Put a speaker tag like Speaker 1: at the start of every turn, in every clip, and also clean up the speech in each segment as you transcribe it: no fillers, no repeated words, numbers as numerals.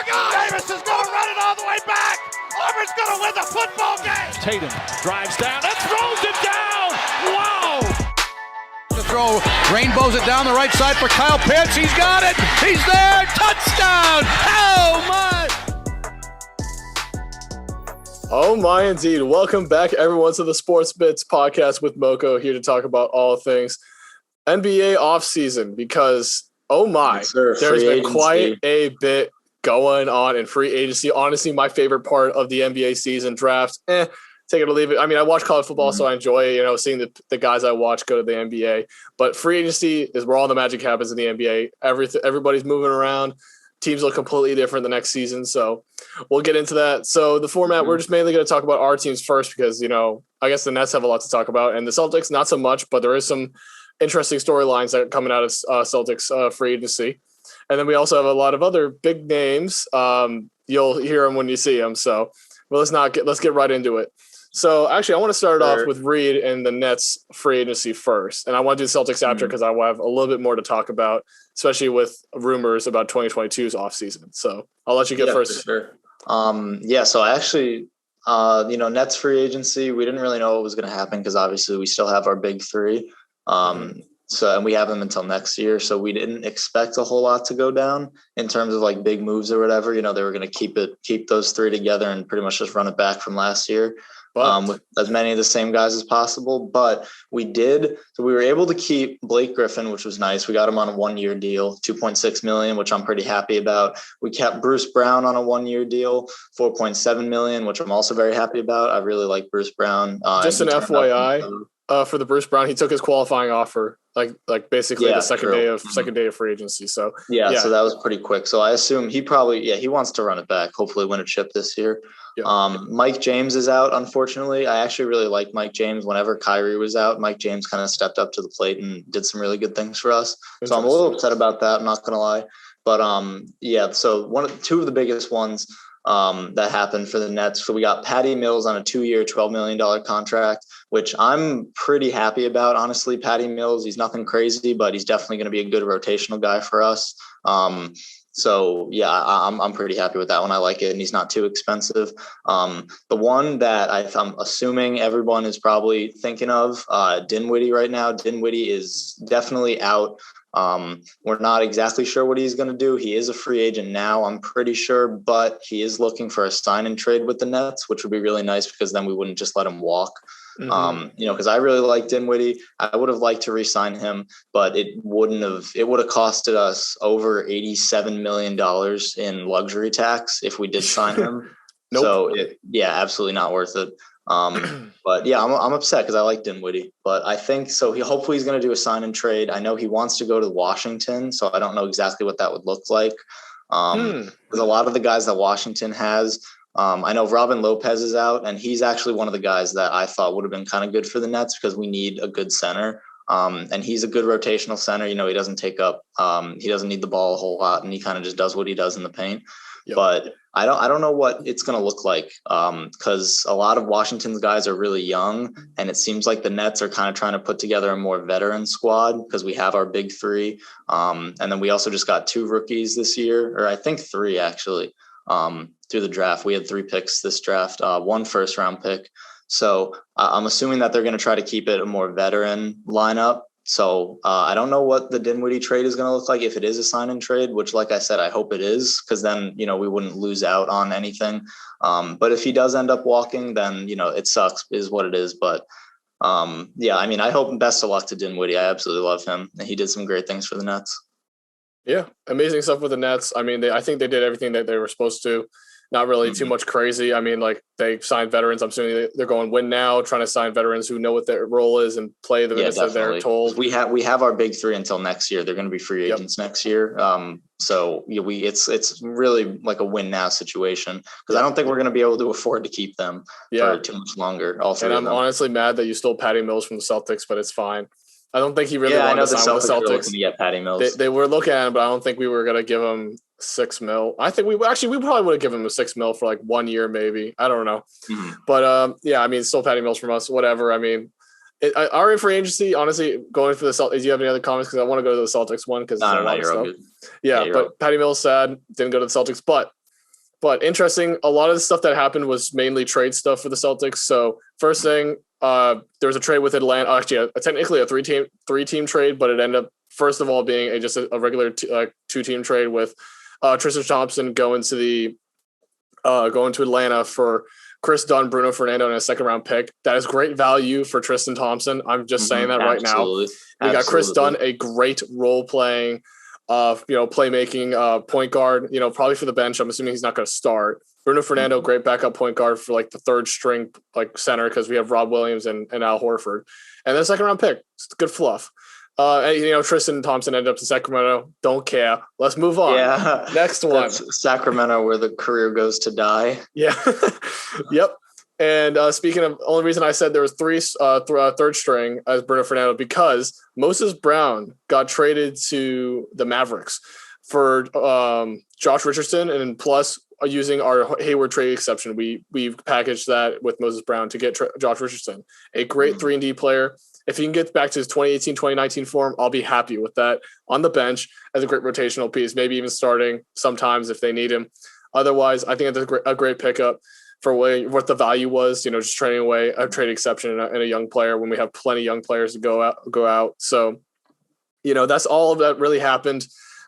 Speaker 1: my God! Davis is going to run it all the way back. Auburn's going to win the football game.
Speaker 2: Tatum drives down and throws it down. Wow!
Speaker 3: To throw, rainbows it down the right side for Kyle Pitts. He's got it. He's there. Touchdown. Oh, my.
Speaker 4: Oh my, indeed. Welcome back, everyone, to the Sports Bits podcast with Moko, here to talk about all things NBA offseason because, oh my,
Speaker 5: yes,
Speaker 4: there's been quite a bit going on in free agency. Honestly, my favorite part of the NBA season, drafts, take it or leave it. I mean, I watch college football, so I enjoy, seeing the guys I watch go to the NBA. But free agency is where all the magic happens in the NBA. Everybody's moving around. Teams look completely different the next season, so we'll get into that. So the format, we're just mainly going to talk about our teams first because, I guess the Nets have a lot to talk about, and the Celtics, not so much, but there is some interesting storylines that are coming out of Celtics free agency. And then we also have a lot of other big names. You'll hear them when you see them. So let's get right into it. So actually, I want to start off with Reed and the Nets free agency first. And I want to do the Celtics after because I will have a little bit more to talk about, especially with rumors about 2022's offseason. So I'll let you get first.
Speaker 5: For sure. So actually, Nets free agency, we didn't really know what was going to happen because obviously we still have our big three. And we have them until next year. So we didn't expect a whole lot to go down in terms of like big moves or whatever. They were going to keep those three together and pretty much just run it back from last year. With as many of the same guys as possible. But we did. So we were able to keep Blake Griffin, which was nice. We got him on a 1-year deal, $2.6 million, which I'm pretty happy about. We kept Bruce Brown on a 1-year deal, $4.7 million, which I'm also very happy about. I really like Bruce Brown.
Speaker 4: Just an FYI. For the Bruce Brown, he took his qualifying offer, like basically the second day of free agency. So
Speaker 5: so that was pretty quick. So I assume he probably he wants to run it back. Hopefully win a chip this year. Yeah. Mike James is out, unfortunately. I actually really like Mike James. Whenever Kyrie was out, Mike James kind of stepped up to the plate and did some really good things for us. So I'm a little upset about that. I'm not gonna lie, but so two of the biggest ones that happened for the Nets. So we got Patty Mills on a 2-year, $12 million contract, which I'm pretty happy about. Honestly, Patty Mills, he's nothing crazy, but he's definitely going to be a good rotational guy for us. I'm pretty happy with that one. I like it, and he's not too expensive. The one that I'm assuming everyone is probably thinking of, Dinwiddie right now. Dinwiddie is definitely out. We're not exactly sure what he's going to do. He is a free agent now, I'm pretty sure, but he is looking for a sign and trade with the Nets, which would be really nice because then we wouldn't just let him walk. Because I really like Dinwiddie. I would have liked to re-sign him, but it would have costed us over $87 million in luxury tax if we did sign him.
Speaker 4: Nope.
Speaker 5: So absolutely not worth it. But I'm upset because I like Dinwiddie, but I think so. Hopefully he's going to do a sign and trade. I know he wants to go to Washington, so I don't know exactly what that would look like. Because a lot of the guys that Washington has, I know Robin Lopez is out, and he's actually one of the guys that I thought would have been kind of good for the Nets because we need a good center. And he's a good rotational center. He doesn't take up, he doesn't need the ball a whole lot, and he kind of just does what he does in the paint. Yep. But I don't know what it's going to look like because a lot of Washington's guys are really young, and it seems like the Nets are kind of trying to put together a more veteran squad because we have our big three. And then we also just got 2 rookies this year, or I think 3 actually, through the draft. We had 3 picks this draft, 1 first-round pick. So I'm assuming that they're going to try to keep it a more veteran lineup. So I don't know what the Dinwiddie trade is going to look like if it is a sign and trade, which, like I said, I hope it is, because then, we wouldn't lose out on anything. But if he does end up walking, then, it sucks is what it is. But I hope best of luck to Dinwiddie. I absolutely love him. He did some great things for the Nets.
Speaker 4: Yeah, amazing stuff with the Nets. I mean, I think they did everything that they were supposed to. Not really too much crazy. I mean, they signed veterans. I'm assuming they're going win now, trying to sign veterans who know what their role is and play the minutes that they're told.
Speaker 5: We have our big 3 until next year. They're going to be free agents next year. It's really like a win now situation because I don't think we're going to be able to afford to keep them for too much longer. And
Speaker 4: I'm honestly mad that you stole Patty Mills from the Celtics, but it's fine. I don't think he really wanted to sign with the Celtics.
Speaker 5: Looking to get Patty Mills.
Speaker 4: They were looking at him, but I don't think we were going to give him $6 million. I think we probably would have given him $6 million for like 1 year, maybe. I don't know. But still Patty Mills from us, whatever. I mean, our free agency, honestly, going for the Celtics. Do you have any other comments? Because I want to go to the Celtics one.
Speaker 5: No, you're all good.
Speaker 4: Yeah, but Patty Mills sad, didn't go to the Celtics. But But interesting, a lot of the stuff that happened was mainly trade stuff for the Celtics. So first thing, there was a trade with Atlanta. Actually, technically a three-team trade, but it ended up first of all being just a regular two-team trade with Tristan Thompson going to Atlanta for Chris Dunn, Bruno Fernando, and a second-round pick. That is great value for Tristan Thompson. I'm just saying that right now. We got Chris Dunn, a great role-playing, playmaking point guard. Probably for the bench. I'm assuming he's not going to start. Bruno Fernando, great backup point guard for like the third string center because we have Rob Williams and Al Horford, and then second-round pick. It's good fluff. Tristan Thompson ended up in Sacramento. Don't care. Let's move on. Yeah. Next one.
Speaker 5: That's Sacramento, where the career goes to die.
Speaker 4: Yeah. Yep. And speaking of, only reason I said there was third string as Bruno Fernando because Moses Brown got traded to the Mavericks for Josh Richardson, and plus using our Hayward trade exception, we packaged that with Moses Brown to get Josh Richardson, a great 3-and-D player. If he can get back to his 2018, 2019 form, I'll be happy with that on the bench as a great rotational piece, maybe even starting sometimes if they need him. Otherwise, I think it's a great pickup for what the value was, just trading away a trade exception and a young player when we have plenty of young players to go out. So, that's all of that really happened.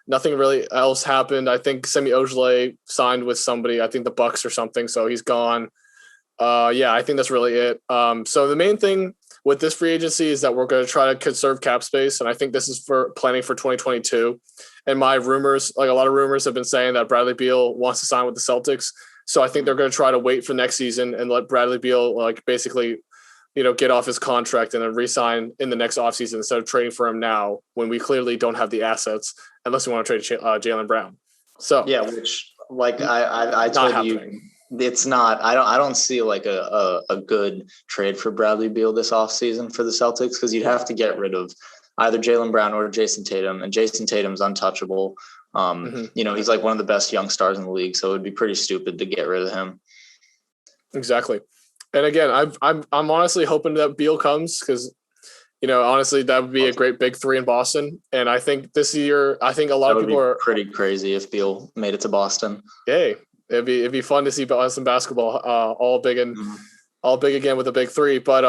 Speaker 4: Nothing really else happened. I think Semi Ojeleye signed with somebody, I think the Bucks or something, so he's gone. I think that's really it. So the main thing with this free agency is that we're going to try to conserve cap space. And I think this is for planning for 2022. And my rumors, a lot of rumors have been saying that Bradley Beal wants to sign with the Celtics. So I think they're going to try to wait for next season and let Bradley Beal basically, get off his contract and then re-sign in the next offseason instead of trading for him now when we clearly don't have the assets unless we want to trade Jaylen Brown. So
Speaker 5: yeah, which I told you. It's not. I don't see a good trade for Bradley Beal this offseason for the Celtics because you'd have to get rid of either Jaylen Brown or Jason Tatum, and Jason Tatum's untouchable. He's like one of the best young stars in the league, so it would be pretty stupid to get rid of him.
Speaker 4: Exactly. And again, I'm honestly hoping that Beal comes because honestly that would be a great big three in Boston. And I think this year, a lot of people are
Speaker 5: pretty crazy if Beal made it to Boston.
Speaker 4: Yay. It'd be fun to see Boston basketball all big again with a big three. But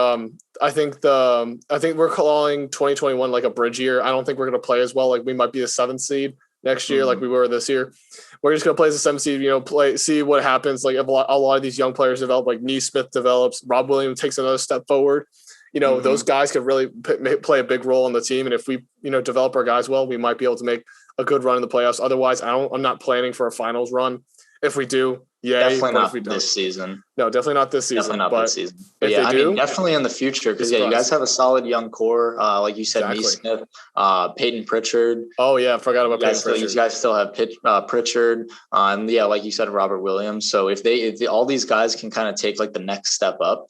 Speaker 4: I think we're calling 2021 like a bridge year. I don't think we're going to play as well. Like we might be the 7th seed next year, like we were this year. We're just going to play as the 7th seed. See what happens. Like a lot of these young players develop. Like Nesmith develops. Rob Williams takes another step forward. Those guys could really play a big role on the team. And if we develop our guys well, we might be able to make a good run in the playoffs. Otherwise, I'm not planning for a finals run. If we do, yay.
Speaker 5: Definitely not this season.
Speaker 4: No, definitely not this season.
Speaker 5: Definitely not this season. But yeah, definitely in the future because you guys have a solid young core. Like you said, Nesmith, Peyton Pritchard.
Speaker 4: Oh yeah, I forgot about Peyton Pritchard.
Speaker 5: You guys still have Pritchard, and like you said, Robert Williams. So if all these guys can kind of take like the next step up,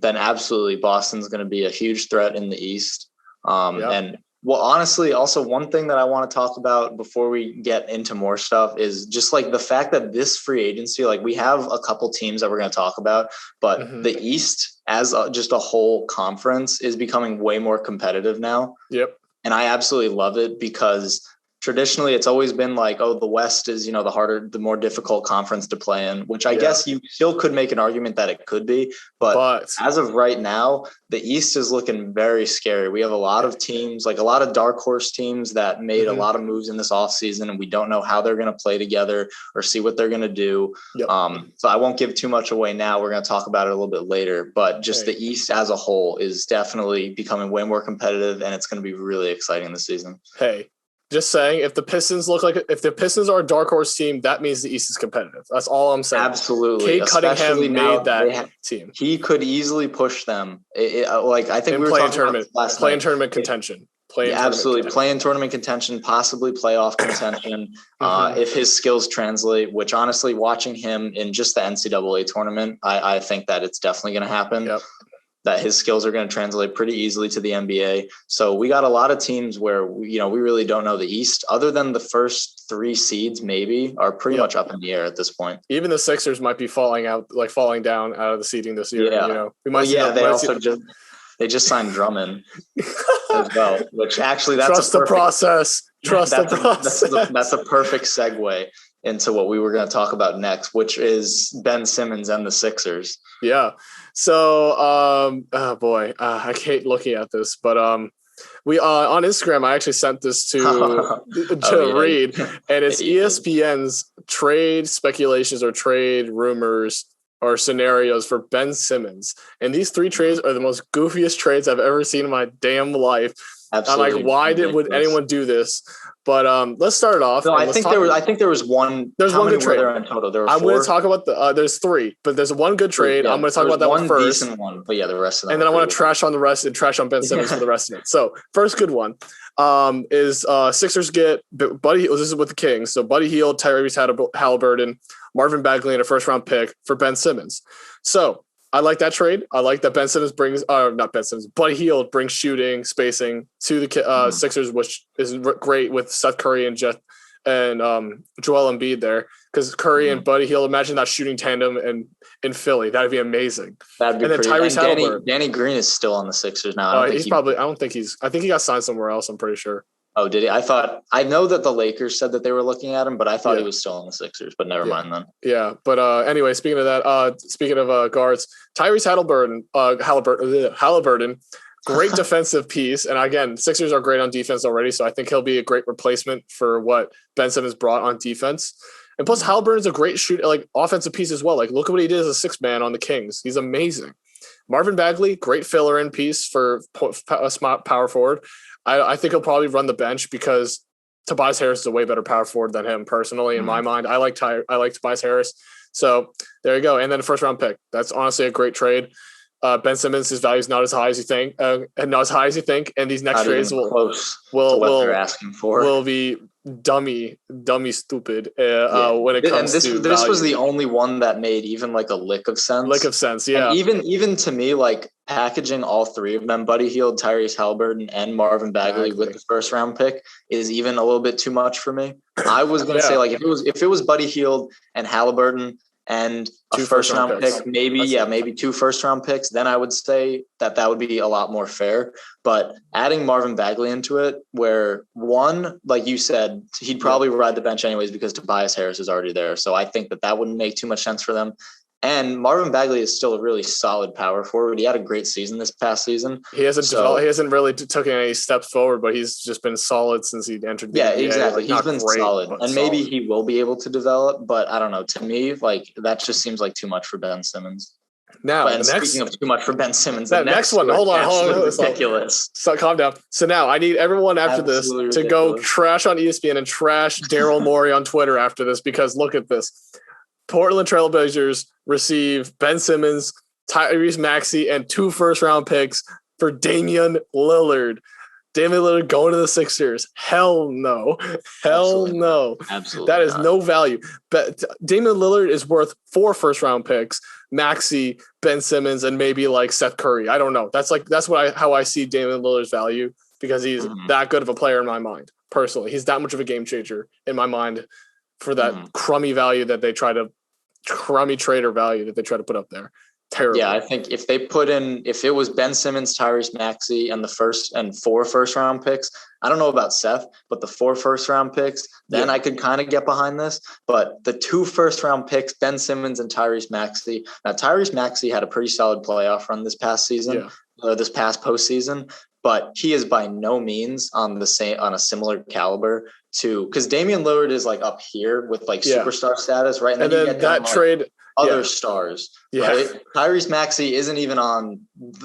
Speaker 5: then absolutely Boston's going to be a huge threat in the East. And well, honestly, also one thing that I want to talk about before we get into more stuff is just like the fact that this free agency, like we have a couple teams that we're going to talk about, but the East as just a whole conference is becoming way more competitive now.
Speaker 4: Yep.
Speaker 5: And I absolutely love it because traditionally it's always been like, oh, the West is, the more difficult conference to play in, which I guess you still could make an argument that it could be. But as of right now, the East is looking very scary. We have a lot of teams, like a lot of dark horse teams that made a lot of moves in this offseason, and we don't know how they're going to play together or see what they're going to do. Yep. So I won't give too much away now. We're going to talk about it a little bit later. But just the East as a whole is definitely becoming way more competitive, and it's going to be really exciting this season.
Speaker 4: Hey. Just saying, if the Pistons are a dark horse team, that means the East is competitive. That's all I'm saying.
Speaker 5: Absolutely.
Speaker 4: Cade Cunningham made that team.
Speaker 5: He could easily push them. I think we were talking about last night.
Speaker 4: Play in tournament contention.
Speaker 5: Absolutely. Play in tournament contention, possibly playoff contention. If his skills translate, which honestly, watching him in just the NCAA tournament, I think that it's definitely going to happen.
Speaker 4: Yep.
Speaker 5: That his skills are going to translate pretty easily to the NBA. So we got a lot of teams where, we really don't know the East other than the first 3 seeds maybe are pretty much up in the air at this point.
Speaker 4: Even the Sixers might be falling down out of the seeding this year.
Speaker 5: Yeah.
Speaker 4: We might
Speaker 5: they just signed Drummond as well, which actually
Speaker 4: Trust the process.
Speaker 5: That's a perfect segue into what we were going to talk about next, which is Ben Simmons and the Sixers.
Speaker 4: Yeah. So, oh boy, I hate looking at this, but we on Instagram, I actually sent this to read, and it's ESPN's trade speculations or trade rumors or scenarios for Ben Simmons. And these 3 trades are the most goofiest trades I've ever seen in my damn life.
Speaker 5: Absolutely.
Speaker 4: I'm like, why would anyone do this? But let's start it off.
Speaker 5: No, I think there was one.
Speaker 4: There's one good trade.
Speaker 5: There in total? There were
Speaker 4: I'm
Speaker 5: 4.
Speaker 4: going to talk about there's 3, but there's one good trade.
Speaker 5: Yeah,
Speaker 4: I'm going to talk about that one first.
Speaker 5: Decent one, but yeah, the rest of them.
Speaker 4: And then I want to trash on the rest and trash on Ben Simmons for the rest of it. So first good one is Sixers get Buddy. This is with the Kings. So Buddy Hield, Tyrese Halliburton, Marvin Bagley, and a first-round pick for Ben Simmons. So I like that trade. I like that Ben Simmons brings, not Ben Simmons, Buddy Hield brings shooting, spacing to the Sixers, which is great with Seth Curry and Joel Embiid there. Because Curry and Buddy Hield, imagine that shooting tandem in Philly. That'd be amazing.
Speaker 5: That'd be
Speaker 4: and then Tyrese Halliburton.
Speaker 5: Danny Green is still on the Sixers now.
Speaker 4: I think he got signed somewhere else. I'm pretty sure.
Speaker 5: Oh, did he? I know that the Lakers said that they were looking at him, but I thought he was still on the Sixers, but never mind then.
Speaker 4: Yeah. But anyway, speaking of that, speaking of guards, Tyrese Halliburton, great defensive piece. And again, Sixers are great on defense already. So I think he'll be a great replacement for what Ben Simmons brought on defense. And plus Halliburton's a great offensive piece as well. Like, look at what he did as a 6th man on the Kings. He's amazing. Marvin Bagley, great filler in piece for a smart power forward. I think he'll probably run the bench because Tobias Harris is a way better power forward than him personally. In my mind, I like Tobias Harris. So there you go. And then a first-round pick. That's honestly a great trade. Ben Simmons, his value is not as high as you think, and not as high as you think. And these next trades will
Speaker 5: they're asking for
Speaker 4: will be dummy stupid when it comes to
Speaker 5: this was the only one that made even like a lick of sense.
Speaker 4: Yeah.
Speaker 5: And even to me, like packaging all 3 of them, Buddy Hield, Tyrese Halliburton, and Marvin Bagley with the first-round pick is even a little bit too much for me. I was going to say, like, if it was Buddy Hield and Halliburton and a first-round pick, maybe 2 first-round picks, then I would say that would be a lot more fair. But adding Marvin Bagley into it, where one, like you said, he'd probably ride the bench anyways because Tobias Harris is already there. So I think that wouldn't make too much sense for them. And Marvin Bagley is still a really solid power forward. He had a great season this past season.
Speaker 4: He hasn't really taken any steps forward, but he's just been solid since he entered the NBA.
Speaker 5: Exactly. He's been solid. And maybe he will be able to develop, but I don't know. To me, like, that just seems like too much for Ben Simmons.
Speaker 4: Now,
Speaker 5: speaking of too much for Ben Simmons,
Speaker 4: that next one, hold on.
Speaker 5: Ridiculous.
Speaker 4: So calm down. So now I need everyone after this to go trash on ESPN and trash Daryl Morey on Twitter after this, because look at this. Portland Trail Blazers receive Ben Simmons, Tyrese Maxey, and 2 first-round picks for Damian Lillard. Damian Lillard going to the Sixers. Hell no. No. Absolutely. That is no value. But Damian Lillard is worth 4 first-round picks, Maxey, Ben Simmons, and maybe like Seth Curry. I don't know. That's how I see Damian Lillard's value, because he's that good of a player in my mind. Personally, he's that much of a game changer in my mind for that crummy value that they try to trader value that they try to put up there. Terrible.
Speaker 5: Yeah, I think if it was Ben Simmons, Tyrese Maxey, and 4 first-round picks, I don't know about Seth, but the 4 first-round picks, then I could kind of get behind this. But the 2 first-round picks, Ben Simmons and Tyrese Maxey. Now, Tyrese Maxey had a pretty solid playoff run this past season, this past postseason, but he is by no means on a similar caliber to, because Damian Lillard is like up here with like superstar status, right?
Speaker 4: And then that trade.
Speaker 5: Other stars, right? Tyrese Maxey isn't even on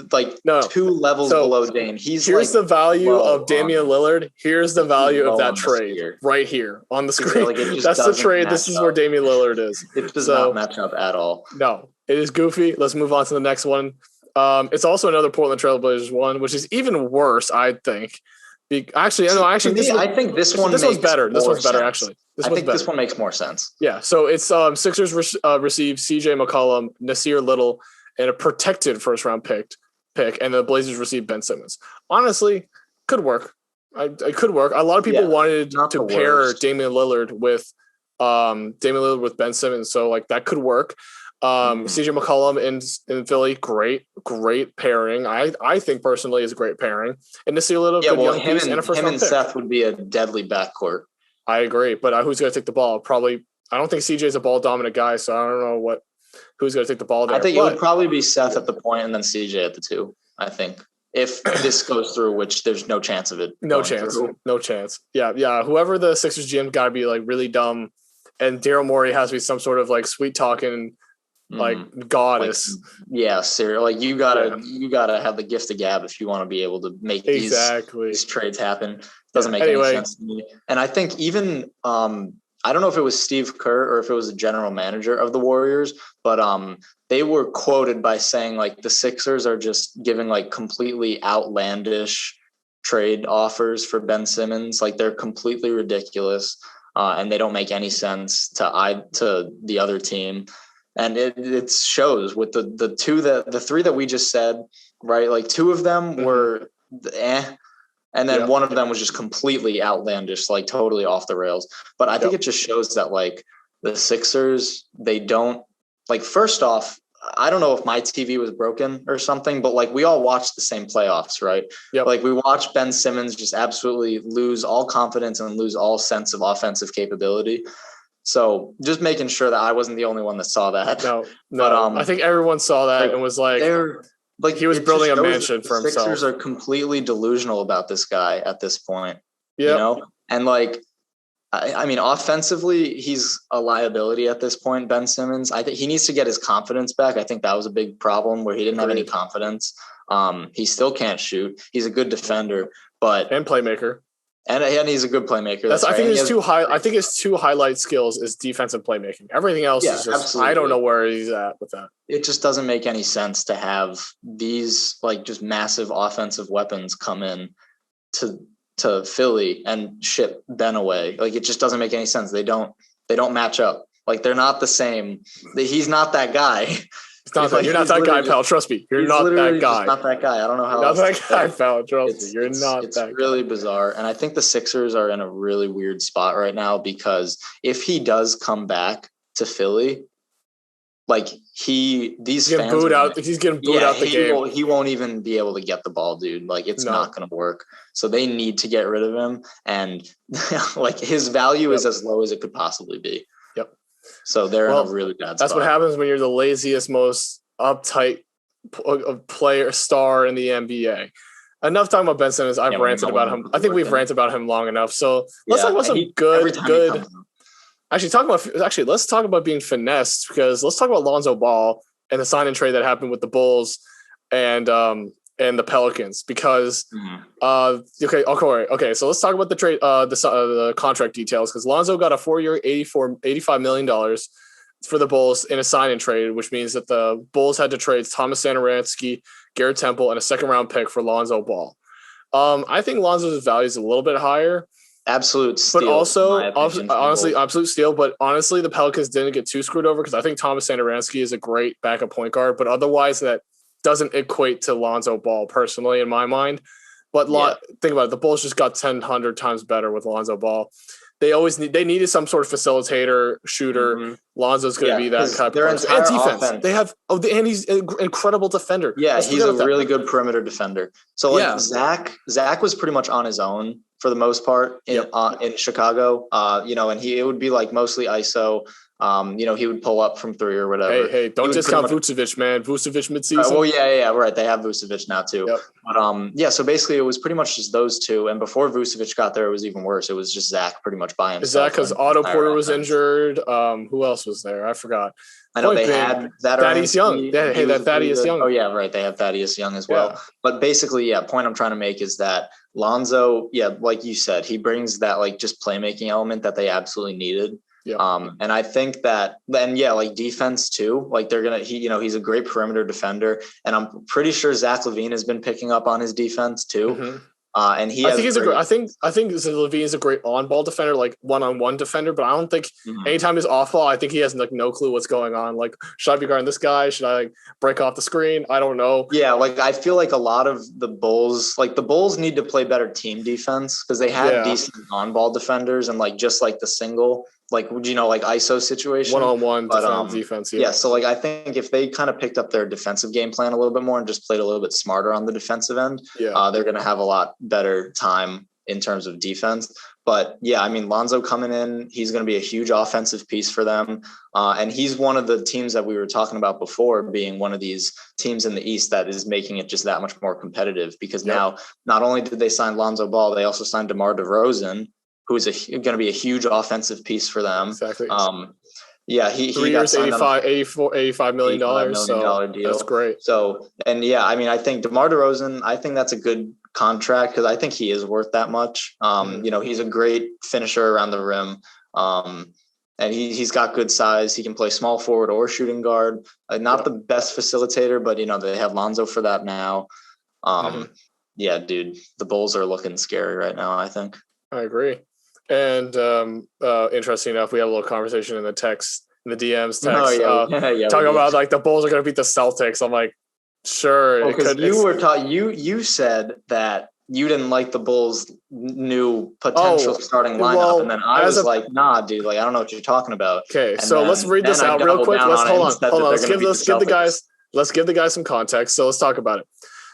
Speaker 5: 2 levels below Dame.
Speaker 4: Here's the value of Damian Lillard. Here's the value of that trade right here on the screen. That's the trade. This is where Damian Lillard is.
Speaker 5: It does not match up at all.
Speaker 4: No, it is goofy. Let's move on to the next one. It's also another Portland Trail Blazers one, which is even worse, I think. I think this one's better. This one's better, actually.
Speaker 5: This one makes more sense.
Speaker 4: Yeah, so it's Sixers receive CJ McCollum, Nasir Little, and a protected first-round pick, and the Blazers receive Ben Simmons. Honestly, could work. It could work. A lot of people wanted to pair Damian Lillard with Ben Simmons, so like that could work. CJ McCollum in Philly, great pairing. I think personally is a great pairing. And to see a little
Speaker 5: him and Seth would be a deadly backcourt.
Speaker 4: I agree, but who's going to take the ball? Probably I don't think CJ is a ball dominant guy, so I don't know who's going to take the ball there.
Speaker 5: I think it would probably be Seth at the point and then CJ at the 2. I think if this goes through, which there's no chance of it.
Speaker 4: No chance. Yeah. Whoever the Sixers GM got to be like really dumb, and Daryl Morey has to be some sort of like sweet talking like goddess.
Speaker 5: Seriously. Like you gotta have the gift of gab if you want to be able to make these trades happen. Doesn't make any sense to me. And I think even I don't know if it was Steve Kerr or if it was the general manager of the Warriors, but they were quoted by saying like the Sixers are just giving like completely outlandish trade offers for Ben Simmons. Like they're completely ridiculous and they don't make any sense to the other team. And it shows with the 3 that we just said, right? Like 2 of them were and then one of them was just completely outlandish, like totally off the rails. But I think it just shows that like the Sixers, they don't like, first off, I don't know if my TV was broken or something, but like we all watched the same playoffs, right? Yep. Like we watched Ben Simmons just absolutely lose all confidence and lose all sense of offensive capability. So just making sure that I wasn't the only one that saw that.
Speaker 4: No. But I think everyone saw that and was like he was building a mansion for himself.
Speaker 5: Sixers are completely delusional about this guy at this point. You know? And like, I mean, offensively, he's a liability at this point, Ben Simmons. I think he needs to get his confidence back. I think that was a big problem where he didn't have any confidence. He still can't shoot. He's a good defender, and
Speaker 4: playmaker.
Speaker 5: And he's a good playmaker.
Speaker 4: I think his 2 highlight skills is defense and playmaking. Everything else is just absolutely. I don't know where he's at with that.
Speaker 5: It just doesn't make any sense to have these like just massive offensive weapons come in to Philly and ship Ben away. Like it just doesn't make any sense. They don't match up. Like they're not the same. He's not that guy.
Speaker 4: You're not that guy, pal. Trust me. You're not that guy.
Speaker 5: Not that guy. I don't know how.
Speaker 4: Not that guy, pal. Trust me. You're not that guy.
Speaker 5: It's really bizarre, and I think the Sixers are in a really weird spot right now because if he does come back to Philly, like he's getting booed out. He's getting booed out the game. He won't even be able to get the ball, dude. Like it's not going to work. So they need to get rid of him, and like his value is as low as it could possibly be. So they're in a really bad spot.
Speaker 4: That's what happens when you're the laziest, most uptight player star in the NBA. Enough talking about Ben Simmons. I've ranted about him. I think we've ranted about him long enough. So let's talk about some good. Let's talk about being finessed because let's talk about Lonzo Ball and the sign and trade that happened with the Bulls and the Pelicans because okay. So let's talk about the trade, the contract details because Lonzo got a 4-year, $85 million for the Bulls in a sign and trade, which means that the Bulls had to trade Thomas Satoransky, Garrett Temple, and a 2nd-round pick for Lonzo Ball. I think Lonzo's value is a little bit higher.
Speaker 5: Absolute steal.
Speaker 4: But honestly, absolute steal. But honestly, the Pelicans didn't get too screwed over because I think Thomas Satoransky is a great backup point guard, but otherwise that doesn't equate to Lonzo Ball personally in my mind. But think about it. The Bulls just got 100 times better with Lonzo Ball. They needed some sort of facilitator, shooter. Mm-hmm. Lonzo's going to be that type of person. And defense. Offense. They have and he's an incredible defender.
Speaker 5: Yeah, he's a really good perimeter defender. So Zach was pretty much on his own for the most part in Chicago. And it would be like mostly ISO. He would pull up from 3 or whatever.
Speaker 4: Hey, don't discount Vucevic, man. Vucevic midseason.
Speaker 5: Right. They have Vucevic now too. Yep. But so basically it was pretty much just those 2. And before Vucevic got there, it was even worse. It was just Zach pretty much by himself.
Speaker 4: Zach because Otto Porter was injured. Who else was there? I forgot.
Speaker 5: I know had
Speaker 4: Thaddeus Young. That Thaddeus Young.
Speaker 5: Oh yeah, right. They have Thaddeus Young as well. Yeah. But basically, point I'm trying to make is that Lonzo, like you said, he brings that like just playmaking element that they absolutely needed. Yeah. And I think that then, like defense too, like he's a great perimeter defender and I'm pretty sure Zach LaVine has been picking up on his defense too. Mm-hmm. I think LaVine is a great on-ball defender, like one-on-one defender, but I don't think anytime he's off-ball, I think he has like no clue what's going on. Like, should I be guarding this guy? Should I like break off the screen? I don't know. Yeah, like I feel like a lot of the Bulls need to play better team defense because they have decent on-ball defenders and like just like the single. Like, like ISO situation,
Speaker 4: one-on-one defense.
Speaker 5: Yeah. So like, I think if they kind of picked up their defensive game plan a little bit more and just played a little bit smarter on the defensive end, they're going to have a lot better time in terms of defense. But yeah, I mean, Lonzo coming in, he's going to be a huge offensive piece for them. And he's one of the teams that we were talking about before being one of these teams in the East that is making it just that much more competitive, because now not only did they sign Lonzo Ball, they also signed DeMar DeRozan, who is going to be a huge offensive piece for them.
Speaker 4: Exactly.
Speaker 5: Yeah, he
Speaker 4: 3 years, $85 million. So
Speaker 5: deal.
Speaker 4: That's great.
Speaker 5: So, and yeah, I mean, I think DeMar DeRozan, I think that's a good contract because I think he is worth that much. He's a great finisher around the rim. And he's got good size. He can play small forward or shooting guard. Not the best facilitator, but they have Lonzo for that now. Yeah, dude, the Bulls are looking scary right now, I think.
Speaker 4: I agree. And interesting enough, we had a little conversation in the DMs text, talking about like the Bulls are going to beat the Celtics. I'm like, sure.
Speaker 5: Because you said that you didn't like the Bulls' new potential starting lineup, and then I was like, nah, dude, like I don't know what you're talking about.
Speaker 4: Okay, so let's read this out real quick. Hold on. Let's give the guys some context. So let's talk about it.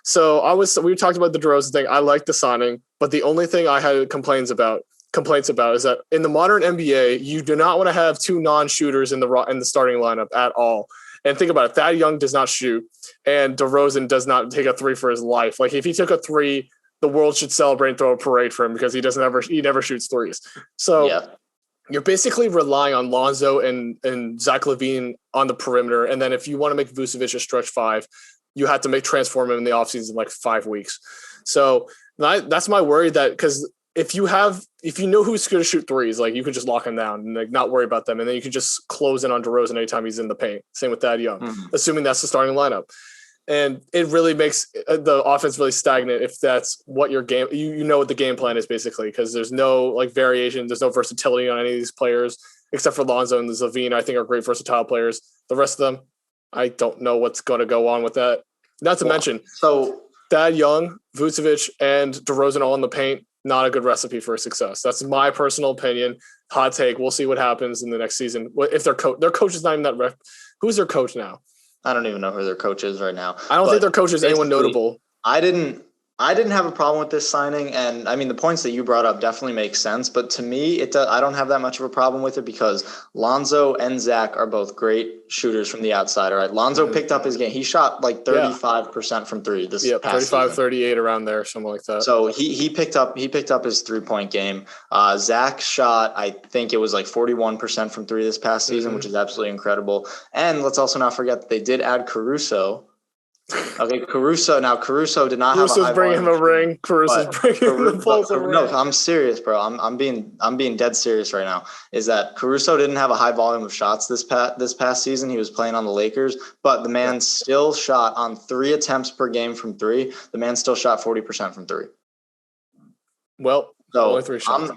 Speaker 4: So we talked about the DeRozan thing. I like the signing, but the only thing I had complaints about is that in the modern NBA, you do not want to have two non-shooters in the starting lineup at all. And think about it. Thad Young does not shoot, and DeRozan does not take a three for his life. Like if he took a three, the world should celebrate and throw a parade for him because he never shoots threes. So you're basically relying on Lonzo and Zach LaVine on the perimeter. And then if you want to make Vucevic a stretch five, you have to transform him in the offseason in like 5 weeks. So that's my worry, that because if you know who's going to shoot threes, like you can just lock him down and like not worry about them. And then you can just close in on DeRozan anytime he's in the paint. Same with Thad Young, assuming that's the starting lineup. And it really makes the offense really stagnant if that's what your game, you know what the game plan is basically, because there's no like variation. There's no versatility on any of these players except for Lonzo and Levine, I think are great versatile players. The rest of them, I don't know what's going to go on with that. Not to mention, so Thad Young, Vucevic, and DeRozan all in the paint, not a good recipe for success. That's my personal opinion. Hot take. We'll see what happens in the next season. If their coach is not even that who's their coach now?
Speaker 5: I don't even know who their coach is right now.
Speaker 4: I don't think their coach is anyone notable.
Speaker 5: I didn't have a problem with this signing, and I mean the points that you brought up definitely make sense. But to me, I don't have that much of a problem with it because Lonzo and Zach are both great shooters from the outside. All right, Lonzo picked up his game. He shot like 35% from three this past
Speaker 4: 35,
Speaker 5: season.
Speaker 4: 38 around there, something like that.
Speaker 5: So he picked up his 3-point game. Zach shot, I think it was like 41% from three this past season, which is absolutely incredible. And let's also not forget that they did add Caruso. Okay, Caruso did not have a high
Speaker 4: bringing him a ring. Caruso's bringing the Bulls a ring.
Speaker 5: No, I'm serious, bro. I'm being dead serious right now. Is that Caruso didn't have a high volume of shots this past season. He was playing on the Lakers, but the man still shot on 3 attempts per game from three. The man still shot 40% from three.
Speaker 4: Well, only 3 shots.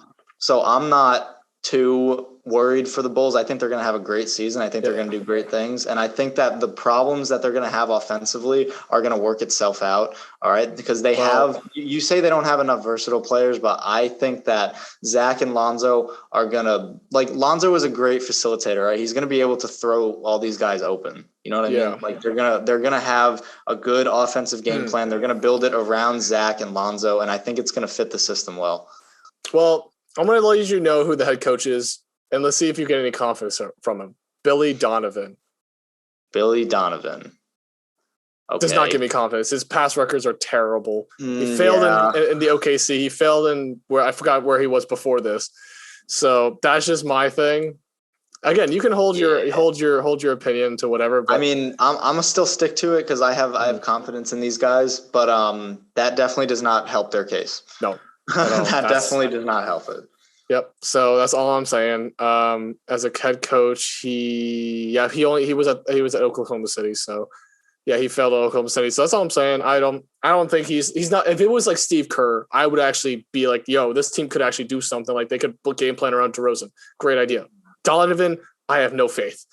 Speaker 5: I'm not too worried for the Bulls. I think they're going to have a great season. I think they're going to do great things. And I think that the problems that they're going to have offensively are going to work itself out. All right. Because you say they don't have enough versatile players, but I think that Zach and Lonzo are going to, like, Lonzo is a great facilitator, right? He's going to be able to throw all these guys open. You know what I mean? Like they're going to have a good offensive game plan. They're going to build it around Zach and Lonzo. And I think it's going to fit the system well.
Speaker 4: Well, I'm going to let you know who the head coach is, and let's see if you get any confidence from him. Billy Donovan.
Speaker 5: Okay.
Speaker 4: Does not give me confidence. His pass records are terrible. He failed in the OKC. He failed in where I forgot where he was before this. So that's just my thing. Again, you can hold your opinion to whatever. But
Speaker 5: I mean, I'm gonna still stick to it because I have confidence in these guys, but that definitely does not help their case.
Speaker 4: No.
Speaker 5: That definitely does not help it.
Speaker 4: Yep. So that's all I'm saying. As a head coach, he was at Oklahoma City. So yeah, he failed at Oklahoma City. So that's all I'm saying. I don't think he's not. If it was like Steve Kerr, I would actually be like, yo, this team could actually do something. Like they could game plan around DeRozan. Great idea. Donovan, I have no faith.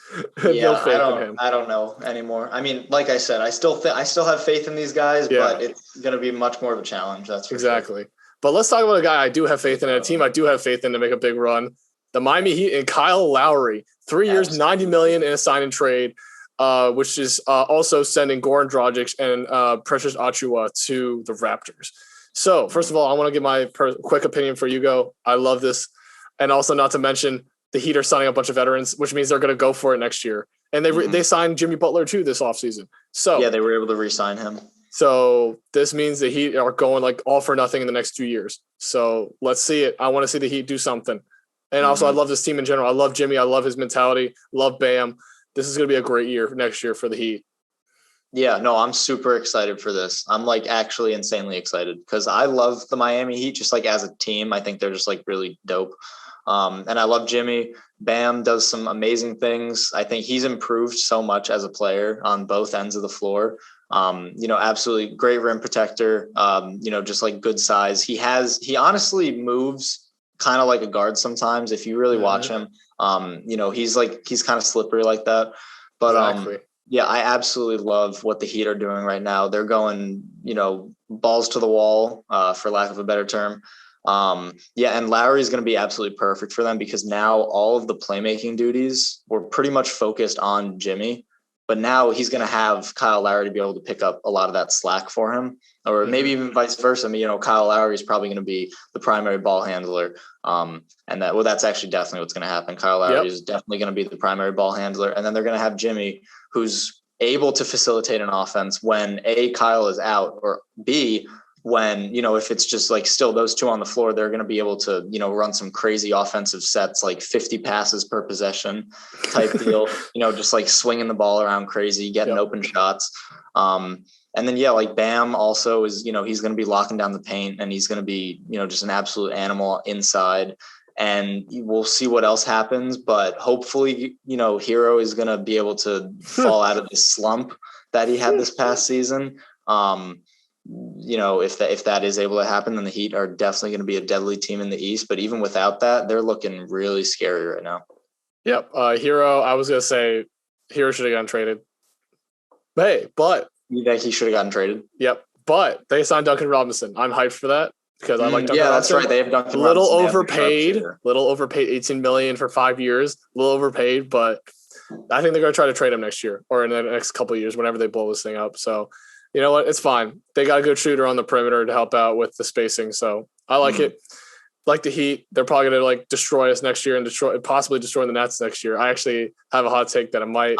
Speaker 4: No faith in him.
Speaker 5: I don't know anymore. I mean, like I said, I still have faith in these guys, but it's going to be much more of a challenge. That's for
Speaker 4: exactly.
Speaker 5: Sure.
Speaker 4: But let's talk about a guy I do have faith in, and a team I do have faith in to make a big run. The Miami Heat and Kyle Lowry, 3 years, $90 million in a sign and trade, which is also sending Goran Dragic and Precious Achiuwa to the Raptors. So, first of all, I want to give my quick opinion for Hugo. I love this. And also, not to mention, the Heat are signing a bunch of veterans, which means they're going to go for it next year. And they signed Jimmy Butler, too, this offseason. So
Speaker 5: yeah, they were able to re-sign him.
Speaker 4: So this means the Heat are going like all for nothing in the next 2 years. So let's see it. I want to see the Heat do something. And also, I love this team in general. I love Jimmy. I love his mentality. Love Bam. This is going to be a great year next year for the Heat.
Speaker 5: Yeah, no, I'm super excited for this. I'm like actually insanely excited because I love the Miami Heat just like as a team. I think they're just like really dope. And I love Jimmy. Bam does some amazing things. I think he's improved so much as a player on both ends of the floor. Absolutely great rim protector, just like good size. He honestly moves kind of like a guard sometimes. If you really watch him, he's kind of slippery like that. But
Speaker 4: exactly.
Speaker 5: I absolutely love what the Heat are doing right now. They're going, balls to the wall, for lack of a better term. And Lowry is going to be absolutely perfect for them because now all of the playmaking duties were pretty much focused on Jimmy. But now he's going to have Kyle Lowry to be able to pick up a lot of that slack for him, or maybe even vice versa. Kyle Lowry is probably going to be the primary ball handler. That's actually definitely what's going to happen. Kyle Lowry is definitely going to be the primary ball handler. And then they're going to have Jimmy, who's able to facilitate an offense when A, Kyle is out, or B, when, if it's just like still those two on the floor, they're going to be able to, run some crazy offensive sets, like 50 passes per possession type deal, just like swinging the ball around crazy, getting open shots. And then, like Bam also is, he's going to be locking down the paint and he's going to be, just an absolute animal inside. And we'll see what else happens. But hopefully, Hero is going to be able to fall out of this slump that he had this past season. If that is able to happen, then the Heat are definitely going to be a deadly team in the East. But even without that, they're looking really scary right now.
Speaker 4: Yep. Hero, I was going to say Hero should have gotten traded. But
Speaker 5: you think he should have gotten traded?
Speaker 4: Yep. But they signed Duncan Robinson. I'm hyped for that because I like Duncan Robinson. Yeah,
Speaker 5: that's right. They have Duncan
Speaker 4: Robinson.
Speaker 5: Little
Speaker 4: overpaid, $18 million for 5 years. A little overpaid, but I think they're going to try to trade him next year or in the next couple of years whenever they blow this thing up. So, you know what? It's fine. They got a good shooter on the perimeter to help out with the spacing. So I like it. Like the Heat, they're probably going to destroy us next year and possibly destroy the Nets next year. I actually have a hot take that it might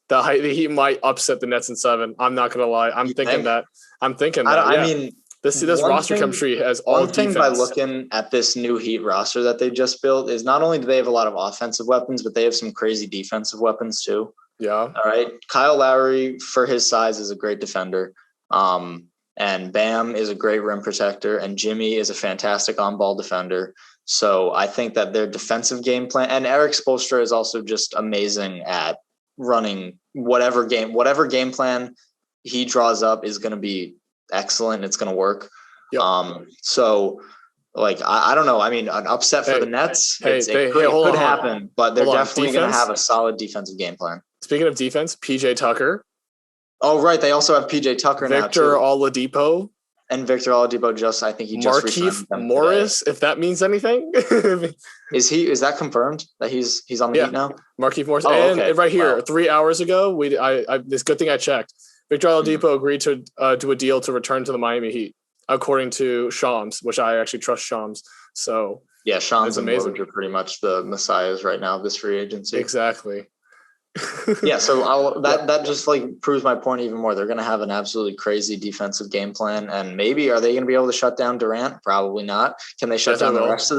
Speaker 4: the Heat might upset the Nets in 7. I'm not going to lie. I'm thinking that.
Speaker 5: I mean,
Speaker 4: this roster chemistry has all
Speaker 5: one thing
Speaker 4: defense.
Speaker 5: By looking at this new Heat roster that they just built is not only do they have a lot of offensive weapons, but they have some crazy defensive weapons too.
Speaker 4: Yeah.
Speaker 5: All right. Kyle Lowry, for his size, is a great defender. And Bam is a great rim protector, and Jimmy is a fantastic on-ball defender. So I think that their defensive game plan, and Eric Spoelstra is also just amazing at running whatever game plan he draws up is going to be excellent. It's going to work. Yep. I don't know. I mean, an upset for the Nets, it could happen, but they're definitely going to have a solid defensive game plan.
Speaker 4: Speaking of defense, PJ Tucker.
Speaker 5: Oh, right. They also have PJ Tucker now, too.
Speaker 4: Victor Oladipo.
Speaker 5: And Victor Oladipo I think he just
Speaker 4: Markieff Morris, today. If that means anything.
Speaker 5: Is that confirmed that he's on the Heat now?
Speaker 4: Markieff Morris. Right here, 3 hours ago, it's a good thing I checked. Victor Oladipo agreed to do a deal to return to the Miami Heat, according to Shams, which I actually trust Shams. So
Speaker 5: yeah, Shams and Woj are pretty much the messiahs right now of this free agency.
Speaker 4: Exactly.
Speaker 5: Yeah, so that just proves my point even more. They're going to have an absolutely crazy defensive game plan, and maybe are they going to be able to shut down Durant? Probably not. Can they shut down the rest of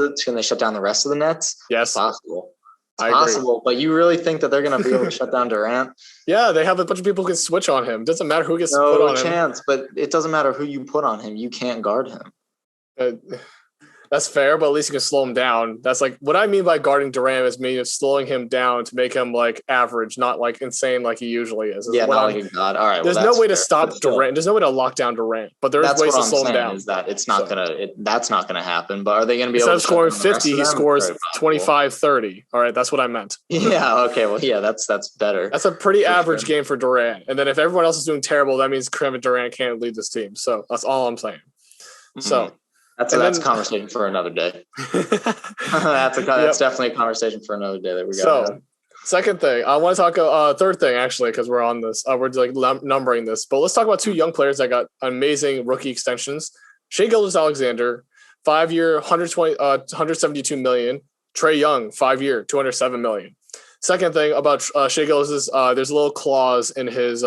Speaker 5: the Nets?
Speaker 4: Yes,
Speaker 5: it's possible. It's possible, but you really think that they're going to be able to shut down Durant?
Speaker 4: Yeah, they have a bunch of people who can switch on him. Doesn't matter who gets put on him.
Speaker 5: No chance, but it doesn't matter who you put on him. You can't guard him.
Speaker 4: That's fair, but at least you can slow him down. That's what I mean by guarding Durant is meaning slowing him down to make him average, not insane like he usually is.
Speaker 5: Yeah, not like a god. All right.
Speaker 4: There's no way to stop Durant. There's no way to lock down Durant, but there's ways to slow him down.
Speaker 5: Is that it's not that's not gonna happen. But are they gonna be
Speaker 4: able to
Speaker 5: scoring
Speaker 4: 50? He scores 25, 30. All right, that's what I meant.
Speaker 5: Yeah. Okay. Well, yeah, that's better.
Speaker 4: That's a pretty average game for Durant. And then if everyone else is doing terrible, that means Kevin Durant can't lead this team. So that's all I'm saying. Mm-hmm. So.
Speaker 5: That's a conversation for another day. That's definitely a conversation for another day that we got.
Speaker 4: So, second thing, I want to talk. Third thing, actually, because we're on this, we're numbering this. But let's talk about 2 young players that got amazing rookie extensions: Shai Gilgeous-Alexander, 5-year, 172 million. Trae Young, 5-year, 207 million. Second thing about Shai Gilgeous is there's a little clause in his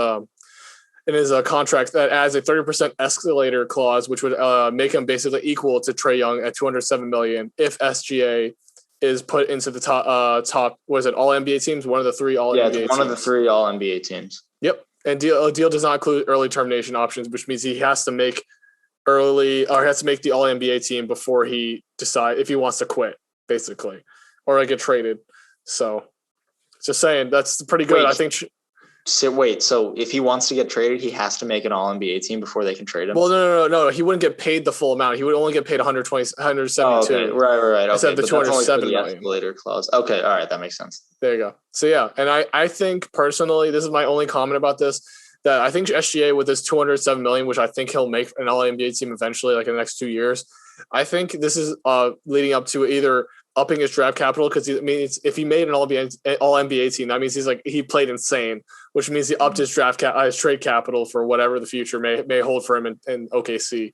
Speaker 4: contract that adds a 30% escalator clause, which would make him basically equal to Trae Young at 207 million if SGA is put into the top. Was it all NBA teams? One of the three all NBA teams.
Speaker 5: Yeah, one of the three all NBA teams.
Speaker 4: Yep. And deal does not include early termination options, which means he has to make the all NBA team before he decide if he wants to quit, basically, or get traded. So just saying, that's pretty good. I think.
Speaker 5: So if he wants to get traded, he has to make an all NBA team before they can trade him?
Speaker 4: Well, no. He wouldn't get paid the full amount. He would only get paid 172.
Speaker 5: Oh, okay. Right.
Speaker 4: Instead of the 207 million.
Speaker 5: Escalator clause. Okay. All right. That makes sense.
Speaker 4: There you go. So, yeah. And I think personally, this is my only comment about this, that I think SGA with this 207 million, which I think he'll make an all NBA team eventually, like in the next 2 years. I think this is leading up to either upping his draft capital, because if he made an all NBA team, that means he played insane, which means he upped his his trade capital for whatever the future may hold for him in OKC,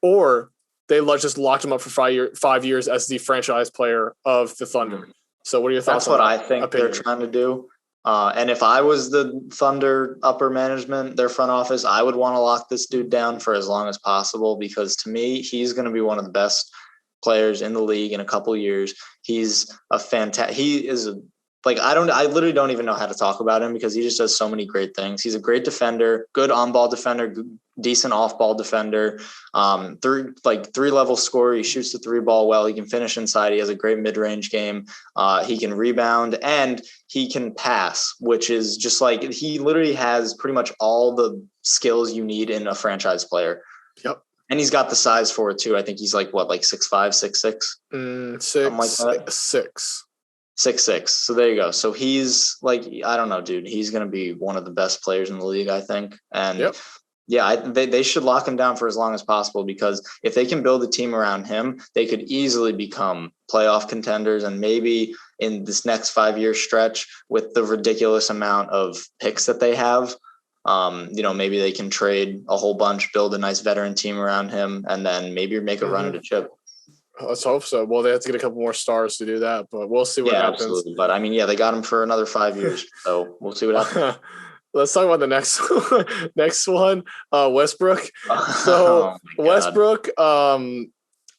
Speaker 4: or they just locked him up for 5 years as the franchise player of the Thunder. So what are your thoughts?
Speaker 5: That's what I think they're trying to do. And if I was the Thunder upper management, their front office, I would want to lock this dude down for as long as possible, because to me, he's going to be one of the best players in the league in a couple of years. He's I literally don't even know how to talk about him, because he just does so many great things. He's a great defender, good on-ball defender, decent off-ball defender, three-level scorer. He shoots the three ball well. He can finish inside. He has a great mid-range game. He can rebound, and he can pass, which is just he literally has pretty much all the skills you need in a franchise player.
Speaker 4: Yep.
Speaker 5: And he's got the size for it too. I think he's 6'5", 6'6"? Something like that. 6'6". So there you go. So he's I don't know, dude. He's going to be one of the best players in the league, I think. And they should lock him down for as long as possible, because if they can build a team around him, they could easily become playoff contenders. And maybe in this next 5-year stretch, with the ridiculous amount of picks that they have, maybe they can trade a whole bunch, build a nice veteran team around him, and then maybe make a run at a chip.
Speaker 4: Let's hope so. Well, they have to get a couple more stars to do that, but we'll see what happens.
Speaker 5: Absolutely. But they got him for another 5 years, so we'll see what happens.
Speaker 4: Let's talk about the next one. Westbrook. So Westbrook, it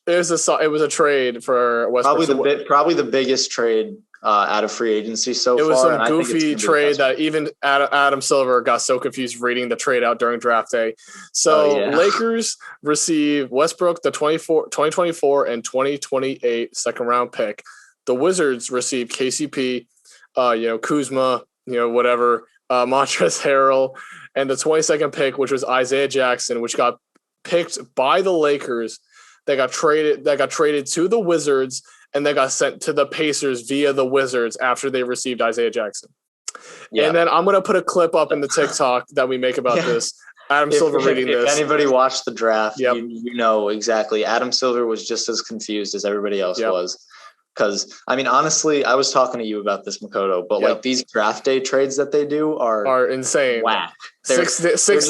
Speaker 4: was a trade for Westbrook.
Speaker 5: Probably the biggest trade out of free agency so far.
Speaker 4: It was some goofy trade that even Adam Silver got so confused reading the trade out during draft day. So Lakers receive Westbrook, the 2024 and 2028 second round pick. The Wizards receive KCP, Kuzma, whatever, Montrezl Harrell, and the 22nd pick, which was Isaiah Jackson, which got picked by the Lakers. That got traded to the Wizards, and they got sent to the Pacers via the Wizards after they received Isaiah Jackson. Yeah. And then I'm going to put a clip up in the TikTok that we make about this. Adam Silver reading this.
Speaker 5: If anybody watched the draft, you know exactly. Adam Silver was just as confused as everybody else was. Because, honestly, I was talking to you about this, Makoto, but these draft day trades that they do are
Speaker 4: insane.
Speaker 5: Whack.
Speaker 4: Six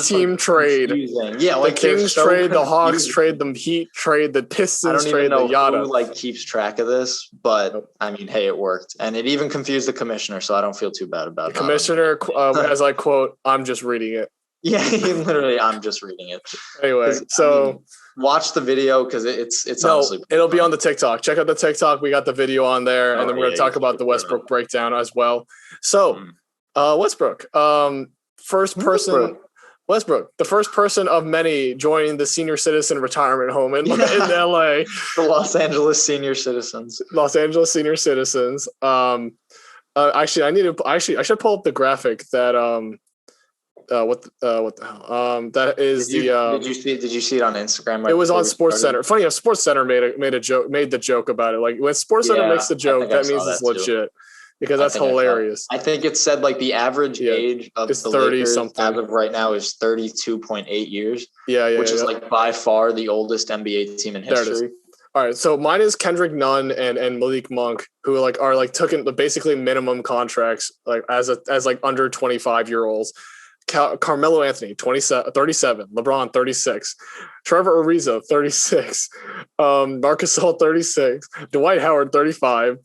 Speaker 4: team trade.
Speaker 5: Confusing. Yeah,
Speaker 4: the Kings trade, the Hawks trade, the Heat trade, the Pistons trade, the Yada.
Speaker 5: Who keeps track of this, but hey, it worked, and it even confused the commissioner, so I don't feel too bad about it.
Speaker 4: The commissioner, as I quote, "I'm just reading it."
Speaker 5: Yeah, literally, I'm just reading it.
Speaker 4: Anyway, so.
Speaker 5: Watch the video, because it's honestly
Speaker 4: it'll be on the TikTok. Check out the TikTok. We got the video on there, and then we're going to talk about the Westbrook breakdown as well. So, Westbrook, the first person of many joining the senior citizen retirement home in LA.
Speaker 5: The Los Angeles senior citizens.
Speaker 4: Actually, I should pull up the graphic that what the hell? That is
Speaker 5: Did you see it on Instagram?
Speaker 4: It was on Sports Center. Funny enough, Sports Center made the joke about it. When Sports Center makes the joke, that means it's legit, because that's hilarious.
Speaker 5: I think it said the average age of the
Speaker 4: 30
Speaker 5: Lakers
Speaker 4: something
Speaker 5: as of right now is 32.8 years.
Speaker 4: Which
Speaker 5: is by far the oldest NBA team in history.
Speaker 4: All right, so mine is Kendrick Nunn and Malik Monk, who are taking basically minimum contracts as under 25-year-olds. Carmelo Anthony, 37. LeBron, 36. Trevor Ariza, 36. Marcus Gasol, 36. Dwight Howard, 35.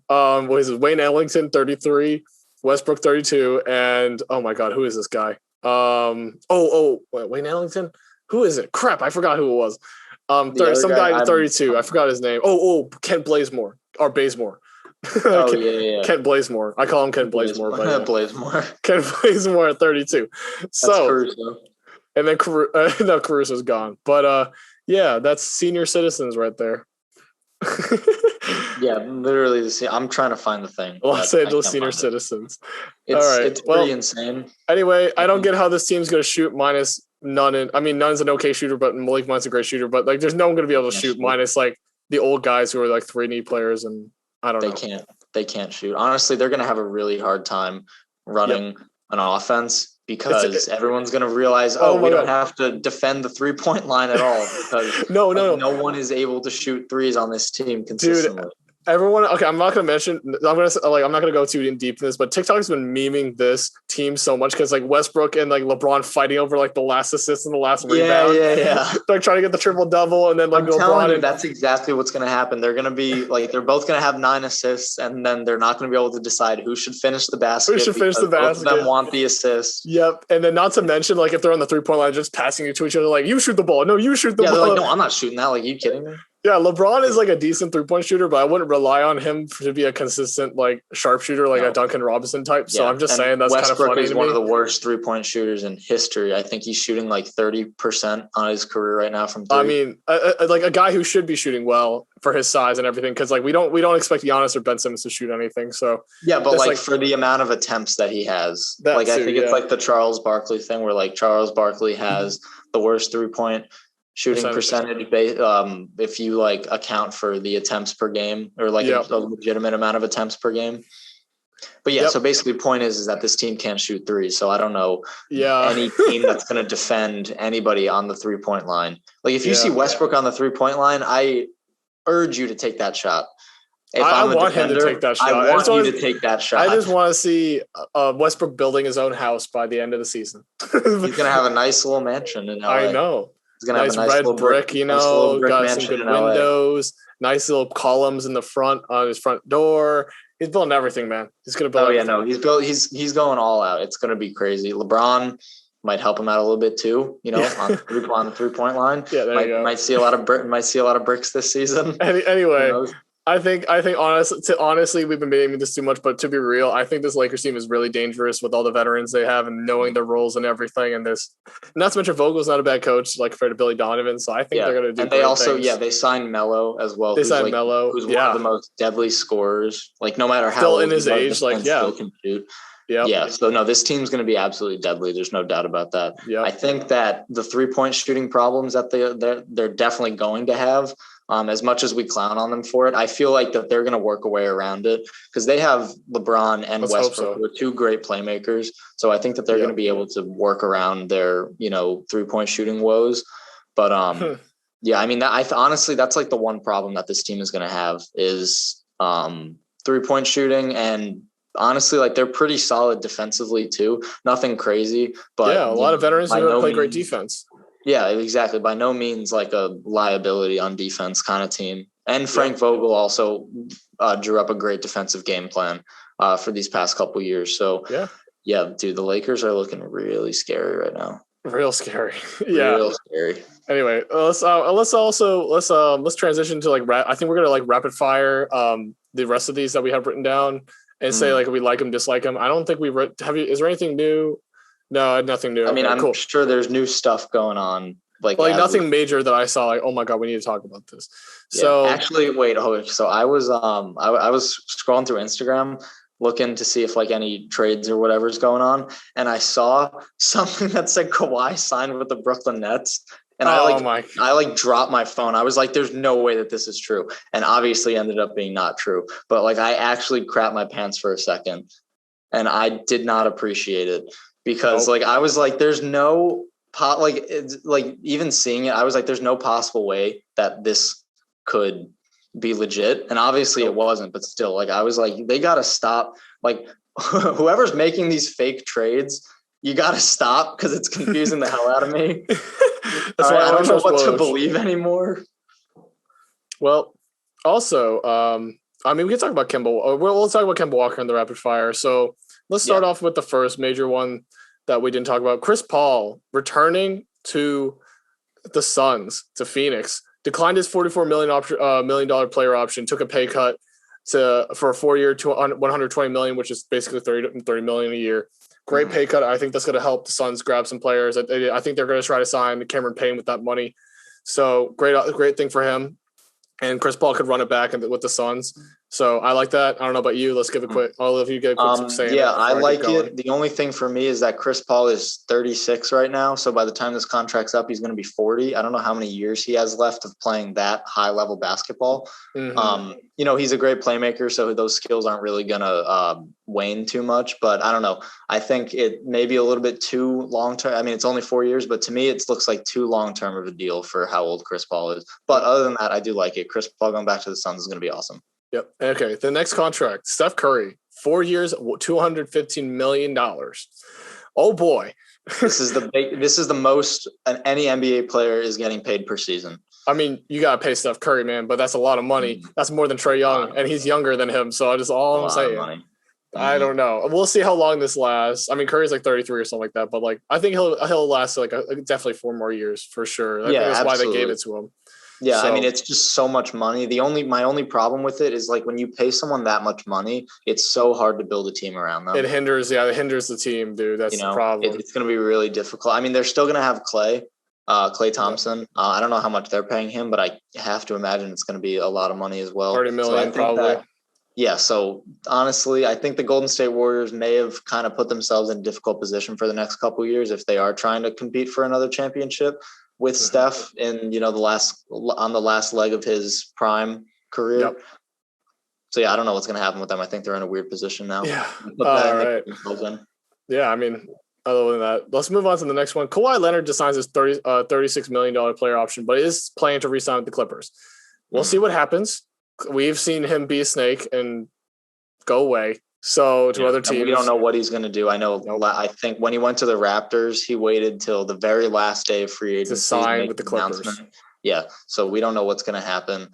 Speaker 4: Wayne Ellington, 33. Westbrook, 32. And, oh, my God, who is this guy? Wayne Ellington? Who is it? Crap, I forgot who it was. Some guy, 32. I forgot his name. Kent Bazemore. Or Bazemore. Kent Bazemore. I call him Kent Bazemore.
Speaker 5: Bazemore.
Speaker 4: Kent Bazemore at 32. So,
Speaker 5: Caruso.
Speaker 4: And then Caruso's gone. But that's senior citizens right there.
Speaker 5: Yeah, literally. I'm trying to find the thing.
Speaker 4: Los Angeles senior citizens.
Speaker 5: It's pretty insane.
Speaker 4: Anyway, I don't get how this team's going to shoot minus Nunn. Nunn's an okay shooter, but Malik Monk's a great shooter. But like, there's no one going to be able to shoot minus like the old guys who are like 3-and-D players, and I don't know.
Speaker 5: They can't shoot. Honestly, they're going to have a really hard time running an offense because everyone's going to realize, we don't have to defend the 3-point line at all because no one is able to shoot threes on this team consistently.
Speaker 4: Dude, everyone, okay, I'm not going to mention, I'm not going to go too in deep in this, but TikTok's been memeing this team so much because like Westbrook and like LeBron fighting over like the last assist and the last rebound.
Speaker 5: Yeah.
Speaker 4: Like trying to get the triple double, and then like LeBron.
Speaker 5: That's exactly what's going to happen. They're going to be like, they're both going to have 9 assists, and then they're not going to be able to decide who should finish the basket. Both of them want the assist.
Speaker 4: Yep. And then not to mention, like if they're on the 3-point line, just passing it to each other, like you shoot the ball. No, you shoot the ball.
Speaker 5: They're like, no, I'm not shooting that. Like, you kidding me?
Speaker 4: Yeah, LeBron is like a decent 3-point shooter, but I wouldn't rely on him to be a consistent like sharpshooter, like a Duncan Robinson type. So I'm just saying that's
Speaker 5: Westbrook
Speaker 4: kind of funny.
Speaker 5: Westbrook is one of the worst 3-point shooters in history. I think he's shooting like 30% on his career right now from 3.
Speaker 4: I mean, like a guy who should be shooting well for his size and everything, because like we don't expect Giannis or Ben Simmons to shoot anything. So
Speaker 5: yeah, but like for the amount of attempts that he has, I think it's like the Charles Barkley thing, where like Charles Barkley has the worst 3-point shooting percentage if you like account for the attempts per game, or like a legitimate amount of attempts per game. But so basically point is that this team can't shoot threes. So I don't know any team that's going to defend anybody on the 3-point line. Like if you see Westbrook on the 3-point line, I urge you to take that shot.
Speaker 4: I want him to take that shot.
Speaker 5: I want you to take that shot.
Speaker 4: I just want to see Westbrook building his own house by the end of the season.
Speaker 5: He's going to have a nice little mansion in LA.
Speaker 4: I know.
Speaker 5: He's gonna have a nice
Speaker 4: red
Speaker 5: little
Speaker 4: brick, got some good windows, nice little columns in the front on his front door. He's building everything, man. He's gonna build.
Speaker 5: He's going all out. It's gonna be crazy. LeBron might help him out a little bit too. On the 3-point line.
Speaker 4: Yeah, there you go.
Speaker 5: Might see a lot of bricks this season.
Speaker 4: Anyway. I think honestly, we've been naming this too much, but to be real, I think this Lakers team is really dangerous with all the veterans they have and knowing their roles and everything. And not to mention Vogel's not a bad coach, like compared to Billy Donovan. So I think they're going to do.
Speaker 5: And they also, they signed Melo as well.
Speaker 4: They signed Melo,
Speaker 5: who's one of the most deadly scorers. Like no matter how
Speaker 4: still in his age,
Speaker 5: still can shoot. Yeah. So no, this team's going to be absolutely deadly. There's no doubt about that.
Speaker 4: Yeah.
Speaker 5: I think that the 3-point shooting problems that they're definitely going to have. As much as we clown on them for it, I feel like that they're going to work a way around it because they have LeBron and Westbrook, who are 2 great playmakers. So I think that they're going to be able to work around their, 3-point shooting woes. But I mean, honestly, that's like the one problem that this team is going to have is 3-point shooting. And honestly, like they're pretty solid defensively too. Nothing crazy, but
Speaker 4: a lot of veterans who play great defense.
Speaker 5: Yeah, exactly. By no means like a liability on defense kind of team. And Frank Vogel also drew up a great defensive game plan for these past couple years. So dude, the Lakers are looking really scary right now.
Speaker 4: Real scary. Real
Speaker 5: scary.
Speaker 4: Anyway, let's transition to like I think we're gonna like rapid fire the rest of these that we have written down and say like we like them, dislike them. I don't think we have you. Is there anything new? No, nothing new.
Speaker 5: I mean, I'm sure there's new stuff going on. Like
Speaker 4: nothing major that I saw. Like, oh my god, we need to talk about this. So
Speaker 5: actually, wait. So I was I was scrolling through Instagram looking to see if like any trades or whatever is going on, and I saw something that said Kawhi signed with the Brooklyn Nets. And I dropped my phone. I was like, there's no way that this is true. And obviously ended up being not true. But like I actually crapped my pants for a second, and I did not appreciate it. Because like I was like, there's no even seeing it, I was like, there's no possible way that this could be legit. And obviously it wasn't, but still, like I was like, they gotta stop. Like whoever's making these fake trades You got to stop because it's confusing the hell out of me.
Speaker 4: That's why
Speaker 5: I don't know what to
Speaker 4: Woj.
Speaker 5: believe anymore.
Speaker 4: Well, also, I mean, we can talk about Kemba. We'll talk about Kemba Walker in the rapid fire. So let's start off with the first major one that we didn't talk about. Chris Paul returning to the Suns, to Phoenix, declined his $44 million player option, took a pay cut for a 4-year, $120 million, which is basically $30 million a year. Great pay cut. I think that's going to help the Suns grab some players. I think they're going to try to sign Cameron Payne with that money. So great thing for him. And Chris Paul could run it back with the Suns. So I like that. I don't know about you. Let's give a quick. I'll let you get a quick saying.
Speaker 5: Yeah, I like it. The only thing for me is that Chris Paul is 36 right now. So by the time this contract's up, he's going to be 40. I don't know how many years he has left of playing that high level basketball. Mm-hmm. He's a great playmaker, so those skills aren't really going to wane too much. But I don't know. I think it may be a little bit too long term. I mean, it's only 4 years, but to me, it looks like too long term of a deal for how old Chris Paul is. But other than that, I do like it. Chris Paul going back to the Suns is going to be awesome.
Speaker 4: Yep. Okay. The next contract, Steph Curry, 4 years, $215 million. Oh boy.
Speaker 5: This is the most any NBA player is getting paid per season.
Speaker 4: I mean, you got to pay Steph Curry, man, but that's a lot of money. That's more than Trae Young, and he's younger than him. So that's all I'm saying. I don't know. We'll see how long this lasts. I mean, Curry's like 33 or something like that, but like I think he'll last like definitely 4 more years for sure. That's why they gave it to him.
Speaker 5: Yeah, I mean, it's just so much money. My only problem with it is like when you pay someone that much money, it's so hard to build a team around them.
Speaker 4: It hinders the team, dude. That's the problem.
Speaker 5: It's going to be really difficult. I mean, they're still going to have Klay Thompson. I don't know how much they're paying him, but I have to imagine it's going to be a lot of money as well.
Speaker 4: $30 million probably.
Speaker 5: So honestly, I think the Golden State Warriors may have kind of put themselves in a difficult position for the next couple of years if they are trying to compete for another championship with Steph in, the last leg of his prime career. Yep. So yeah, I don't know what's going to happen with them. I think they're in a weird position now.
Speaker 4: Yeah. All right. Yeah. I mean, other than that, let's move on to the next one. Kawhi Leonard just signs his $36 million player option, but is planning to re-sign with the Clippers. We'll see what happens. We've seen him be a snake and go away. So to other teams,
Speaker 5: we don't know what he's going to do. I know. I think when he went to the Raptors, he waited till the very last day of free agency
Speaker 4: to sign with the Clippers.
Speaker 5: Yeah, so we don't know what's going to happen.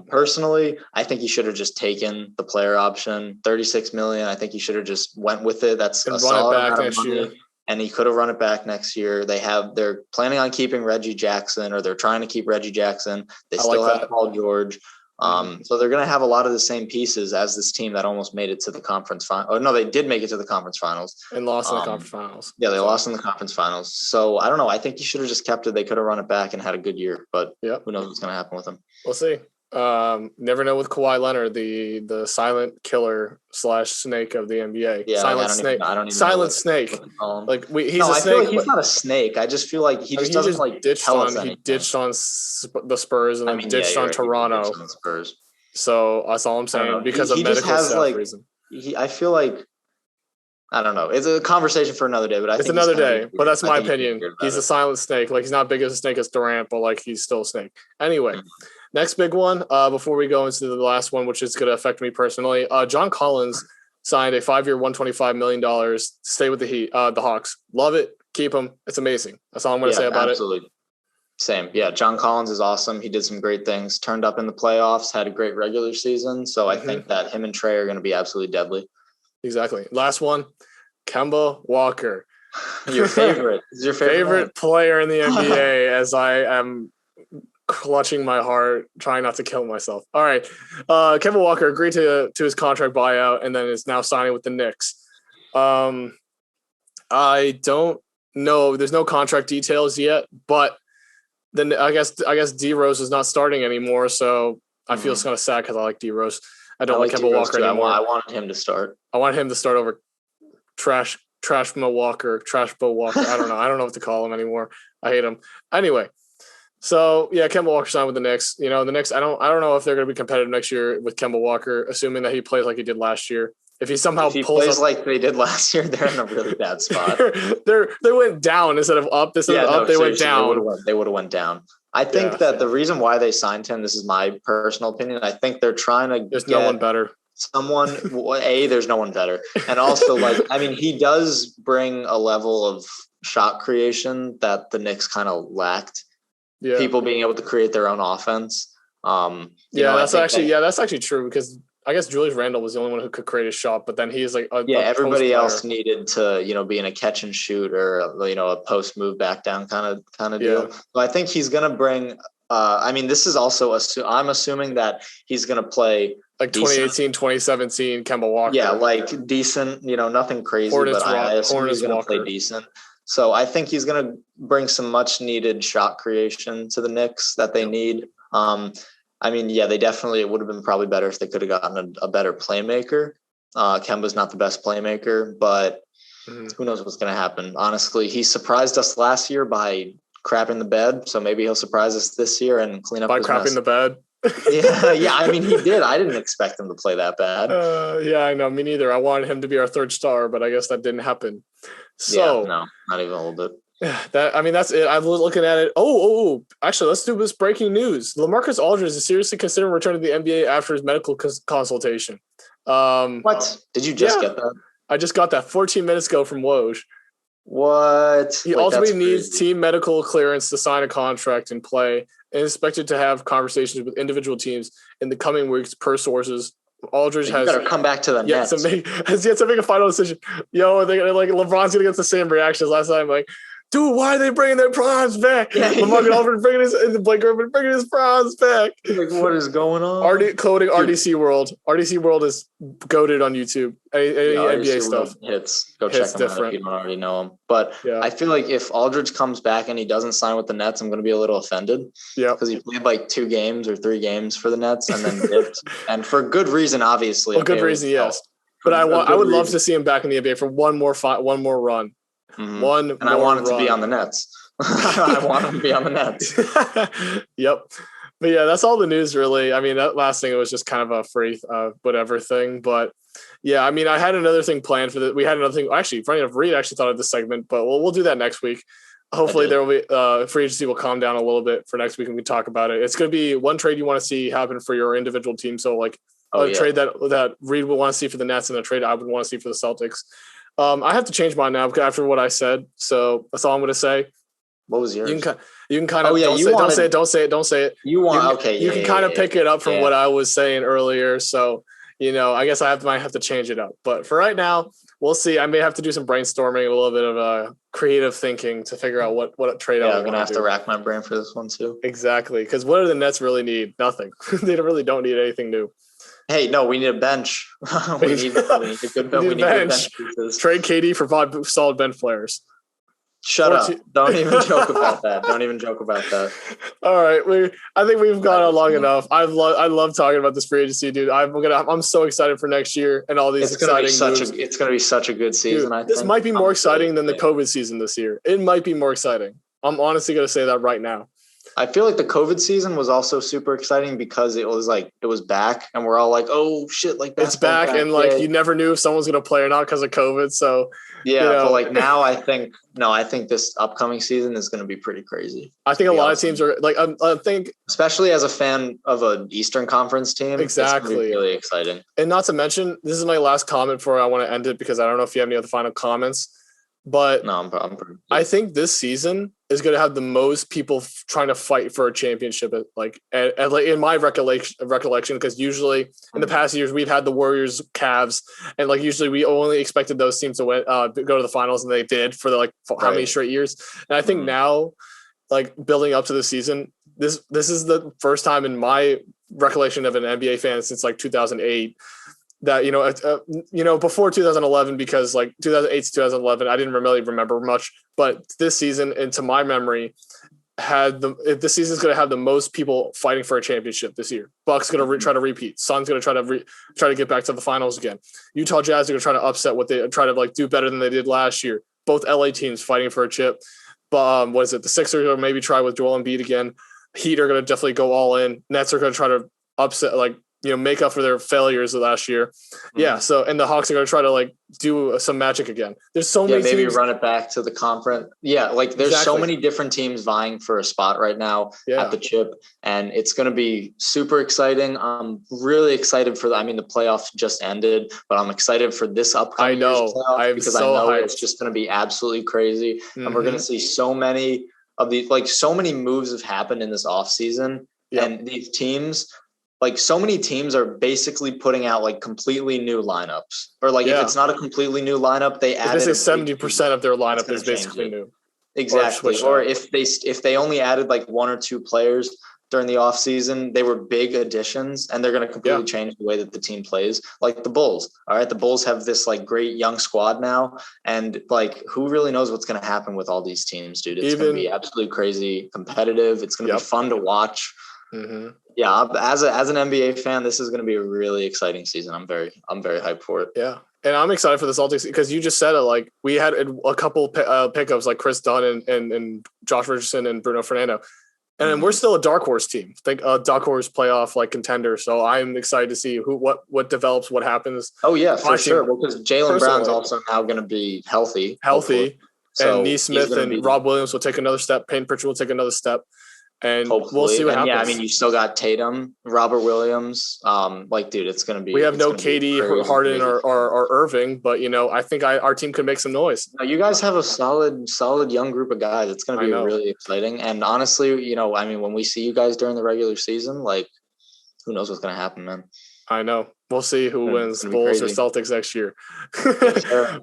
Speaker 5: Personally, I think he should have just taken the player option, $36 million. I think he should have just went with it. That's a solid amount of money. And he could have run it back next year. They're planning on keeping Reggie Jackson, or they're trying to keep Reggie Jackson. They still have Paul George. So they're going to have a lot of the same pieces as this team that almost made it to the conference final. Oh, no, they did make it to the conference finals.
Speaker 4: And lost in the conference finals.
Speaker 5: Yeah, they lost in the conference finals. So I don't know. I think you should have just kept it. They could have run it back and had a good year, but who knows what's going to happen with them.
Speaker 4: We'll see. Never know with Kawhi Leonard, the silent killer / snake of the NBA.
Speaker 5: Yeah,
Speaker 4: silent snake. Silent snake. He's a snake.
Speaker 5: Feel like he's not a snake. I just feel like he doesn't
Speaker 4: ditched on the Spurs and then ditched on Toronto.
Speaker 5: Ditched on the Spurs.
Speaker 4: So that's all I'm saying because of medical stuff reason.
Speaker 5: I feel like I don't know. It's a conversation for another day, but I think
Speaker 4: another day. But that's my opinion. He's a silent snake. Like he's not big as a snake as Durant, but like he's still a snake. Anyway. Next big one, before we go into the last one, which is going to affect me personally, John Collins signed a 5-year, $125 million to stay with the Hawks. Love it. Keep him. It's amazing. That's all I'm going to say about
Speaker 5: it. Same. Yeah, John Collins is awesome. He did some great things, turned up in the playoffs, had a great regular season. So I think that him and Trae are going to be absolutely deadly.
Speaker 4: Exactly. Last one, Kemba Walker.
Speaker 5: Your favorite. Is your
Speaker 4: favorite player in the NBA as I am clutching my heart, trying not to kill myself. All right. Kemba Walker agreed to his contract buyout and then is now signing with the Knicks. I don't know. There's no contract details yet, but then I guess D Rose is not starting anymore. So I feel it's kind of sad because I like D Rose. I don't like Kemba Walker anymore.
Speaker 5: I wanted him to start.
Speaker 4: I wanted him to start over Trash Mo Walker, Trash Bo Walker. I don't know. I don't know what to call him anymore. I hate him. Anyway. So yeah, Kemba Walker signed with the Knicks. The Knicks. I don't know if they're going to be competitive next year with Kemba Walker, assuming that he plays like he did last year. If he somehow
Speaker 5: plays like they did last year, they're in a really bad spot.
Speaker 4: they went down instead of up. They went down.
Speaker 5: They would have went down. I think that the reason why they signed him, this is my personal opinion. I think they're trying to.
Speaker 4: There's no one better.
Speaker 5: there's no one better. And also, like, I mean, he does bring a level of shot creation that the Knicks kind of lacked.
Speaker 4: Yeah.
Speaker 5: People being able to create their own offense.
Speaker 4: That's actually true, because I guess Julius Randle was the only one who could create a shot, but then he's like
Speaker 5: everybody else needed to, be in a catch and shoot or, a post move back down kind of deal. So I think he's going to bring this is also I'm assuming that he's going to play
Speaker 4: like 2018, 2017 Kemba Walker.
Speaker 5: Yeah, like decent, nothing crazy, but I assume he's going to play decent. So I think he's going to bring some much needed shot creation to the Knicks that they need. They definitely, it would have been probably better if they could have gotten a better playmaker. Kemba's not the best playmaker, but who knows what's going to happen. Honestly, he surprised us last year by crapping the bed. So maybe he'll surprise us this year and clean up
Speaker 4: by
Speaker 5: his
Speaker 4: crapping
Speaker 5: mess.
Speaker 4: the bed.
Speaker 5: Yeah. I mean, he did. I didn't expect him to play that bad.
Speaker 4: I know. Me neither. I wanted him to be our third star, but I guess that didn't happen. So
Speaker 5: no, not even a little bit.
Speaker 4: That's it. I was looking at it. Actually, let's do this breaking news. LaMarcus Aldridge is seriously considering returning to the NBA after his medical consultation.
Speaker 5: What? Did you just get that?
Speaker 4: I just got that 14 minutes ago from Woj.
Speaker 5: What?
Speaker 4: He ultimately needs team medical clearance to sign a contract and play, and is expected to have conversations with individual teams in the coming weeks, per sources. Aldridge has
Speaker 5: better come back to the Nets.
Speaker 4: Has yet to make a final decision. LeBron's gonna get the same reactions last time. Like, dude, why are they bringing their primes back? LaMarcus Aldridge Blake Griffin bringing his primes back.
Speaker 5: Like, what is going on?
Speaker 4: Coding RDC World. RDC World is goated on YouTube. NBA stuff.
Speaker 5: Go check them out if you don't already know him. But I feel like if Aldridge comes back and he doesn't sign with the Nets, I'm going to be a little offended. Yeah, because he played like 2 games or 3 games for the Nets and then dipped, and for good reason, obviously.
Speaker 4: Well, good reason, yes. But I would love to see him back in the NBA for one more run.
Speaker 5: Mm-hmm. I want him to be on the Nets. I want him to be on the Nets.
Speaker 4: Yep. But yeah, that's all the news really. I mean, that last thing, it was just kind of a free whatever thing. But yeah, I mean, I had another thing planned for we had another thing. Actually, funny enough, Reed actually thought of this segment, but we'll do that next week. Hopefully there will be free agency will calm down a little bit for next week and we can talk about it. It's going to be one trade you want to see happen for your individual team. So like trade that Reed would want to see for the Nets and a trade I would want to see for the Celtics. I have to change mine now after what I said. So that's all I'm going to say.
Speaker 5: What was yours?
Speaker 4: You can kind of don't say it. You can kind of pick it up from what I was saying earlier. So, I guess might have to change it up. But for right now, we'll see. I may have to do some brainstorming, a little bit of creative thinking to figure out what trade I want to do. I'm going to have
Speaker 5: to rack my brain for this one too.
Speaker 4: Exactly. Because what do the Nets really need? Nothing. They really don't need anything new.
Speaker 5: Hey, no, we need a bench. we need a good bench.
Speaker 4: Trade KD for 5 solid bench players.
Speaker 5: Shut up. Don't even joke about that.
Speaker 4: All right. I think we've gone on long enough. I love talking about this free agency, dude. I'm so excited for next year and all these exciting moves.
Speaker 5: It's going to be such a good season.
Speaker 4: Dude, this might be more exciting than the COVID season this year. It might be more exciting. I'm honestly going to say that right now.
Speaker 5: I feel like the COVID season was also super exciting because it was back and we're all like, oh shit, like
Speaker 4: it's back. And like, you never knew if someone's going to play or not because of COVID. So
Speaker 5: but like now I think this upcoming season is going to be pretty crazy.
Speaker 4: I think a lot of teams are like, I think
Speaker 5: especially as a fan of an Eastern Conference team,
Speaker 4: exactly,
Speaker 5: it's really exciting.
Speaker 4: And not to mention, this is my last comment before I want to end it because I don't know if you have any other final comments. But
Speaker 5: no, I'm pretty good.
Speaker 4: I think this season is going to have the most people trying to fight for a championship. Like in my recollection, because usually in the past years we've had the Warriors, Cavs, and like usually we only expected those teams to win, go to the finals, and they did for how many straight years. And I think now, like building up to the season, this is the first time in my recollection of an NBA fan since like 2008. That before 2011, because like 2008 to 2011 I didn't really remember much, but this season, into my memory, this season's going to have the most people fighting for a championship this year. Bucks going to try to repeat. Suns going to try to get back to the finals again. Utah Jazz are going to try to upset what they try to like do better than they did last year. Both LA teams fighting for a chip. But the Sixers are maybe try with Joel Embiid again. Heat are going to definitely go all in. Nets are going to try to upset, like make up for their failures of last year. Mm-hmm. Yeah. So, and the Hawks are going to try to like do some magic again. There's so many
Speaker 5: maybe
Speaker 4: teams.
Speaker 5: Run it back to the conference. Yeah. Like there's so many different teams vying for a spot right now at the chip, and it's going to be super exciting. I'm really excited for the playoff just ended, but I'm excited for this upcoming year's playoff because I know it's just going to be absolutely crazy. Mm-hmm. And we're going to see so many of these, like so many moves have happened in this off season, and these teams, like so many teams are basically putting out like completely new lineups, or like if it's not a completely new lineup, they added
Speaker 4: 70% of their lineup is basically new.
Speaker 5: Exactly. Or if they only added like one or two players during the off season, they were big additions, and they're going to completely change the way that the team plays. Like the Bulls. All right. The Bulls have this like great young squad now. And like, who really knows what's going to happen with all these teams, dude? It's going to be absolutely crazy competitive. It's going to be fun to watch. Mm-hmm. Yeah, as an NBA fan, this is going to be a really exciting season. I'm very hyped for it.
Speaker 4: Yeah, and I'm excited for the Celtics because you just said it. Like we had a couple pickups like Chris Dunn and Josh Richardson and Bruno Fernando, and we're still a dark horse team. Think a dark horse playoff like contender. So I'm excited to see what develops, what happens.
Speaker 5: Oh yeah, for sure. Well, because Jaylen Brown's also now going to be healthy.
Speaker 4: So and Neesmith and Rob Williams will take another step. Payne Pritchard will take another step. And hopefully. We'll see what happens.
Speaker 5: Yeah, I mean, you still got Tatum, Robert Williams. Like, dude, it's going to be.
Speaker 4: We have no KD, Harden, or Irving, but I think our team could make some noise.
Speaker 5: No, you guys have a solid young group of guys. It's going to be really exciting. And honestly, when we see you guys during the regular season, like, who knows what's going to happen, man?
Speaker 4: I know. We'll see who wins, Bulls or Celtics next year.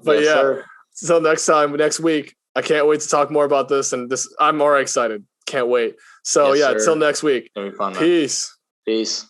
Speaker 4: But so next week, I can't wait to talk more about this. And I'm more excited. Can't wait. So, until next week.
Speaker 5: It's gonna be fun, man.
Speaker 4: Peace.
Speaker 5: Peace.